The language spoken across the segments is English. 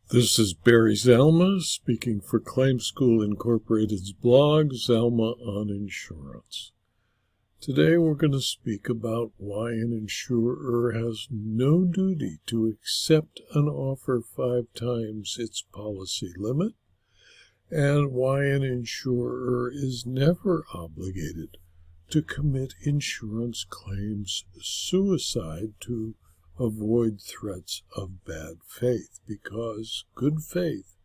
This is Barry Zalma speaking for Claim School Incorporated's blog, Zalma on Insurance. Today we're going to speak about why an insurer has no duty to accept an offer 5 times its policy limit, and why an insurer is never obligated to commit insurance claims suicide to avoid threats of bad faith, because good faith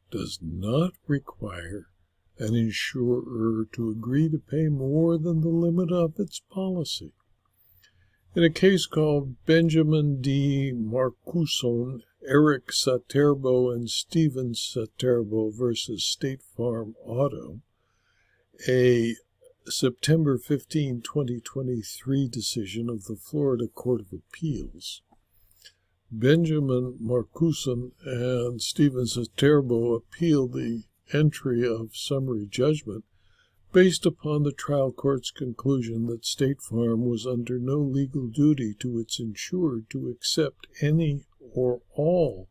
does not require an insurer to agree to pay more than the limit of its policy. In a case called Benjamin D. Markuson, Erik Saterbo and Stephen Saterbo versus State Farm Auto, a September 15, 2023 decision of the Florida Court of Appeals, Benjamin Markuson and Stephen Saterbo appealed the entry of summary judgment based upon the trial court's conclusion that State Farm was under no legal duty to its insured to accept any or all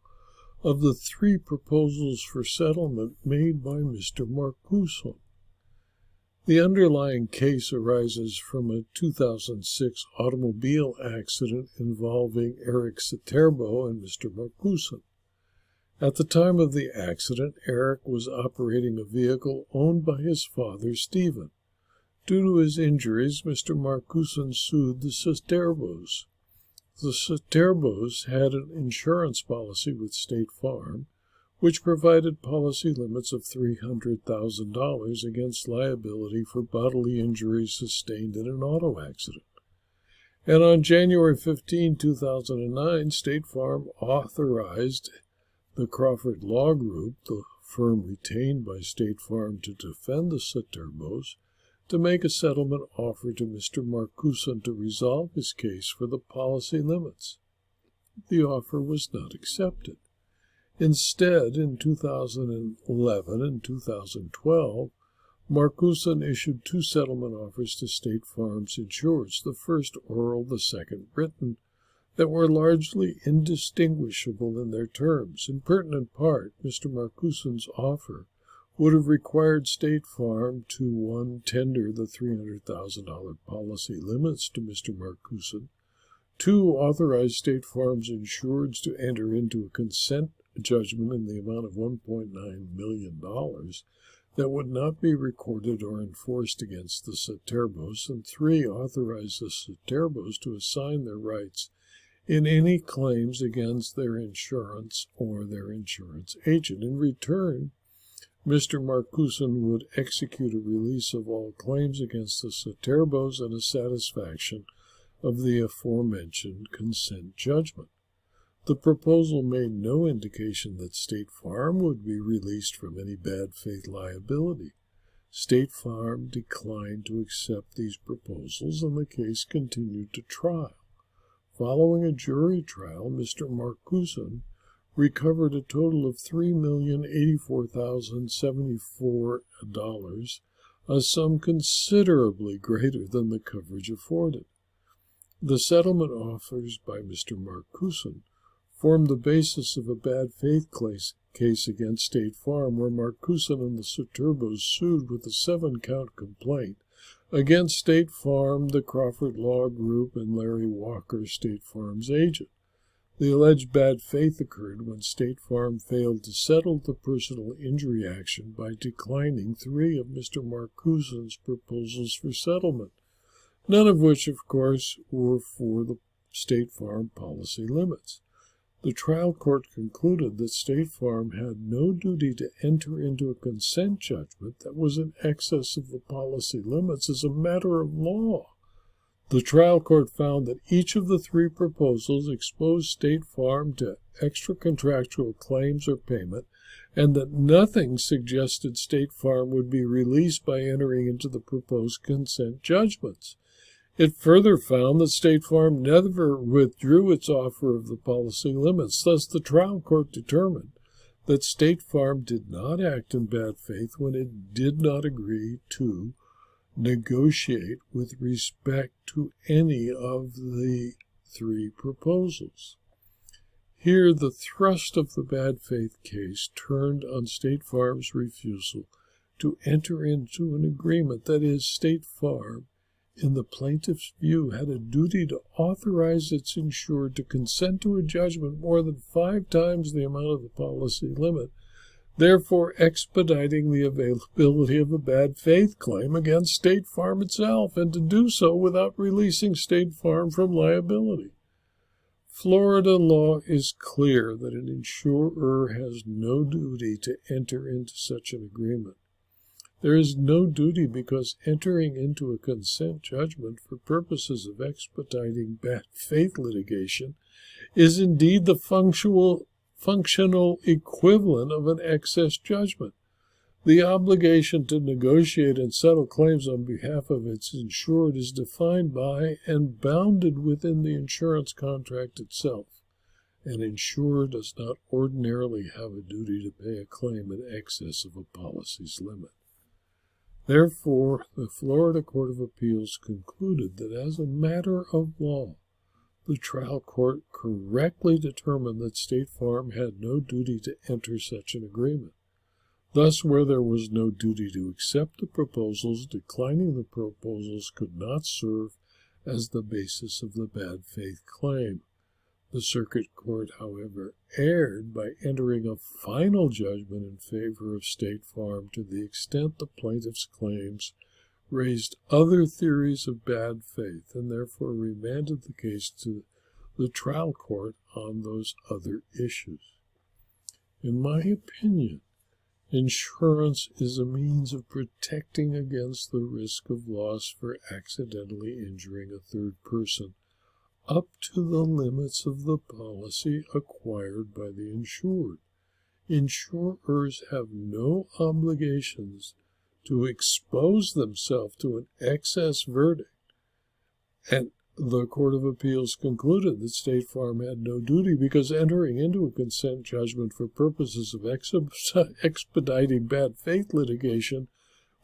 of the 3 proposals for settlement made by Mr. Markuson. The underlying case arises from a 2006 automobile accident involving Erik Saterbo and Mr. Markuson. At the time of the accident, Erik was operating a vehicle owned by his father, Stephen. Due to his injuries, Mr. Markuson sued the Saterbos. The Saterbos had an insurance policy with State Farm, which provided policy limits of $300,000 against liability for bodily injuries sustained in an auto accident. And on January 15, 2009, State Farm authorized the Crawford Law Group, the firm retained by State Farm to defend the Saterbos, to make a settlement offer to Mr. Markuson to resolve his case for the policy limits. The offer was not accepted. Instead, in 2011 and 2012, Markuson issued 2 settlement offers to State Farm's insurers, the first oral, the second written, that were largely indistinguishable in their terms. In pertinent part, Mr. Markuson's offer would have required State Farm to 1. Tender the $300,000 policy limits to Mr. Markuson, 2. Authorize State Farm's insureds to enter into a consent judgment in the amount of $1.9 million that would not be recorded or enforced against the Saterbos, and 3. Authorize the Saterbos to assign their rights in any claims against their insurance or their insurance agent. In return, Mr. Markuson would execute a release of all claims against the Saterbos and a satisfaction of the aforementioned consent judgment. The proposal made no indication that State Farm would be released from any bad faith liability. State Farm declined to accept these proposals, and the case continued to trial. Following a jury trial, Mr. Markuson recovered a total of $3,084,074, a sum considerably greater than the coverage afforded. The settlement offers by Mr. Markuson formed the basis of a bad faith case against State Farm, where Markuson and the Saterbos sued with a 7-count complaint against State Farm, the Crawford Law Group, and Larry Walker, State Farm's agent. The alleged bad faith occurred when State Farm failed to settle the personal injury action by declining 3 of Mr. Markuson's proposals for settlement, none of which, of course, were for the State Farm policy limits. The trial court concluded that State Farm had no duty to enter into a consent judgment that was in excess of the policy limits as a matter of law. The trial court found that each of the 3 proposals exposed State Farm to extra-contractual claims or payment, and that nothing suggested State Farm would be released by entering into the proposed consent judgments. It further found that State Farm never withdrew its offer of the policy limits. Thus, the trial court determined that State Farm did not act in bad faith when it did not agree to negotiate with respect to any of the 3 proposals. Here, the thrust of the bad faith case turned on State Farm's refusal to enter into an agreement. That is, State Farm, in the plaintiff's view, had a duty to authorize its insured to consent to a judgment more than 5 times the amount of the policy limit, therefore expediting the availability of a bad faith claim against State Farm itself, and to do so without releasing State Farm from liability. Florida law is clear that an insurer has no duty to enter into such an agreement. There is no duty because entering into a consent judgment for purposes of expediting bad faith litigation is indeed the functional equivalent of an excess judgment. The obligation to negotiate and settle claims on behalf of its insured is defined by and bounded within the insurance contract itself. An insured does not ordinarily have a duty to pay a claim in excess of a policy's limit. Therefore, the Florida Court of Appeals concluded that as a matter of law, the trial court correctly determined that State Farm had no duty to enter such an agreement. Thus, where there was no duty to accept the proposals, declining the proposals could not serve as the basis of the bad faith claim. The Circuit Court, however, erred by entering a final judgment in favor of State Farm to the extent the plaintiff's claims raised other theories of bad faith, and therefore remanded the case to the trial court on those other issues. In my opinion, insurance is a means of protecting against the risk of loss for accidentally injuring a third person, up to the limits of the policy acquired by the insured. Insurers have no obligations to expose themselves to an excess verdict, and the Court of Appeals concluded that State Farm had no duty because entering into a consent judgment for purposes of expediting bad faith litigation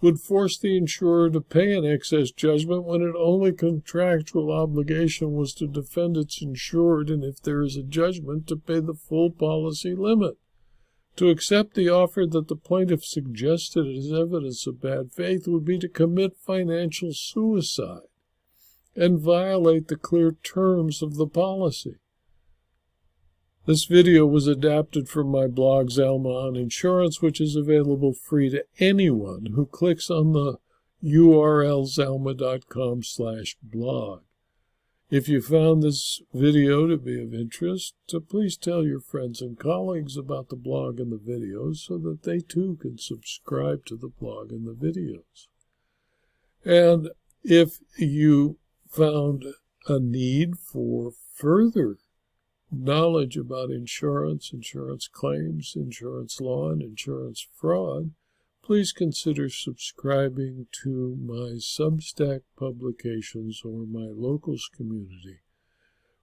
would force the insurer to pay an excess judgment when its only contractual obligation was to defend its insured, and if there is a judgment, to pay the full policy limit. To accept the offer that the plaintiff suggested as evidence of bad faith would be to commit financial suicide and violate the clear terms of the policy. This video was adapted from my blog, Zalma on Insurance, which is available free to anyone who clicks on the URL zalma.com/blog. If you found this video to be of interest, please tell your friends and colleagues about the blog and the videos so that they too can subscribe to the blog and the videos. And if you found a need for further knowledge about insurance, insurance claims, insurance law, and insurance fraud, please consider subscribing to my Substack publications or my Locals community,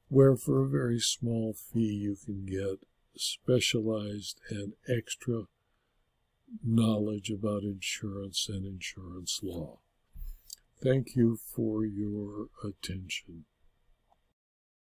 where for a very small fee you can get specialized and extra knowledge about insurance and insurance law. Thank you for your attention.